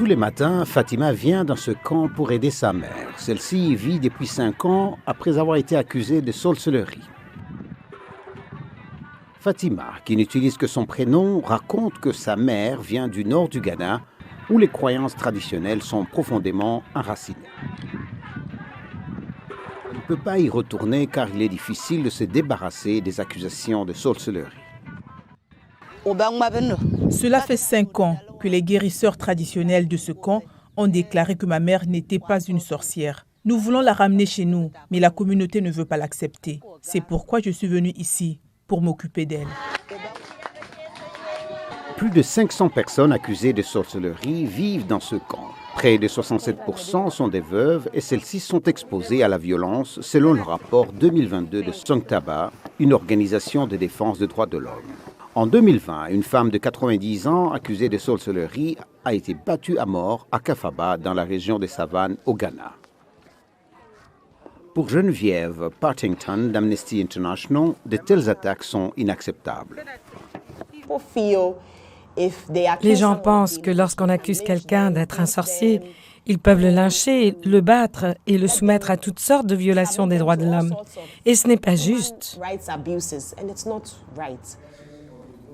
Tous les matins, Fatima vient dans ce camp pour aider sa mère. Celle-ci y vit depuis 5 ans après avoir été accusée de sorcellerie. Fatima, qui n'utilise que son prénom, raconte que sa mère vient du nord du Ghana, où les croyances traditionnelles sont profondément enracinées. Elle ne peut pas y retourner car il est difficile de se débarrasser des accusations de sorcellerie. Cela fait 5 ans que les guérisseurs traditionnels de ce camp ont déclaré que ma mère n'était pas une sorcière. Nous voulons la ramener chez nous, mais la communauté ne veut pas l'accepter. C'est pourquoi je suis venue ici, pour m'occuper d'elle. Plus de 500 personnes accusées de sorcellerie vivent dans ce camp. Près de 67% sont des veuves et celles-ci sont exposées à la violence selon le rapport 2022 de Songtaba, une organisation de défense des droits de l'homme. En 2020, une femme de 90 ans accusée de sorcellerie a été battue à mort à Kafaba, dans la région des Savanes, au Ghana. Pour Geneviève Partington d'Amnesty International, de telles attaques sont inacceptables. Les gens pensent que lorsqu'on accuse quelqu'un d'être un sorcier, ils peuvent le lyncher, le battre et le soumettre à toutes sortes de violations des droits de l'homme. Et ce n'est pas juste.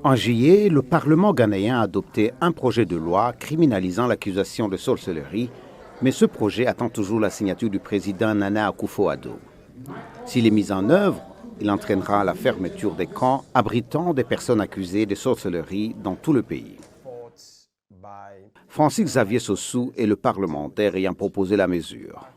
En juillet, le Parlement ghanéen a adopté un projet de loi criminalisant l'accusation de sorcellerie, mais ce projet attend toujours la signature du président Nana Akufo-Addo. S'il est mis en œuvre, il entraînera la fermeture des camps abritant des personnes accusées de sorcellerie dans tout le pays. Francis Xavier Sossou est le parlementaire ayant proposé la mesure.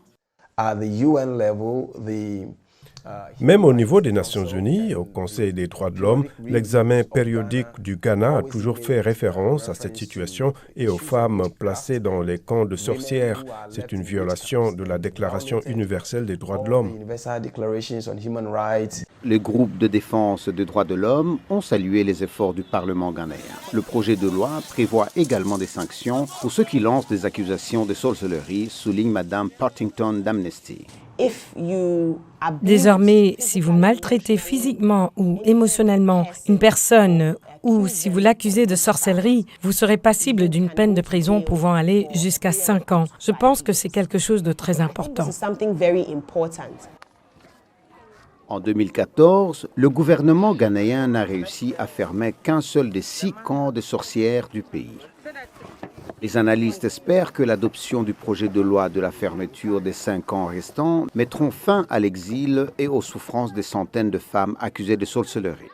Même au niveau des Nations Unies, au Conseil des droits de l'homme, l'examen périodique du Ghana a toujours fait référence à cette situation et aux femmes placées dans les camps de sorcières. C'est une violation de la Déclaration universelle des droits de l'homme. Les groupes de défense des droits de l'homme ont salué les efforts du Parlement ghanéen. Le projet de loi prévoit également des sanctions pour ceux qui lancent des accusations de sorcellerie, souligne Mme Partington d'Amnesty. Désormais, si vous maltraitez physiquement ou émotionnellement une personne ou si vous l'accusez de sorcellerie, vous serez passible d'une peine de prison pouvant aller jusqu'à 5 ans. Je pense que c'est quelque chose de très important. En 2014, le gouvernement ghanéen n'a réussi à fermer qu'un seul des 6 camps de sorcières du pays. Les analystes espèrent que l'adoption du projet de loi de la fermeture des 5 camps restants mettront fin à l'exil et aux souffrances des centaines de femmes accusées de sorcellerie.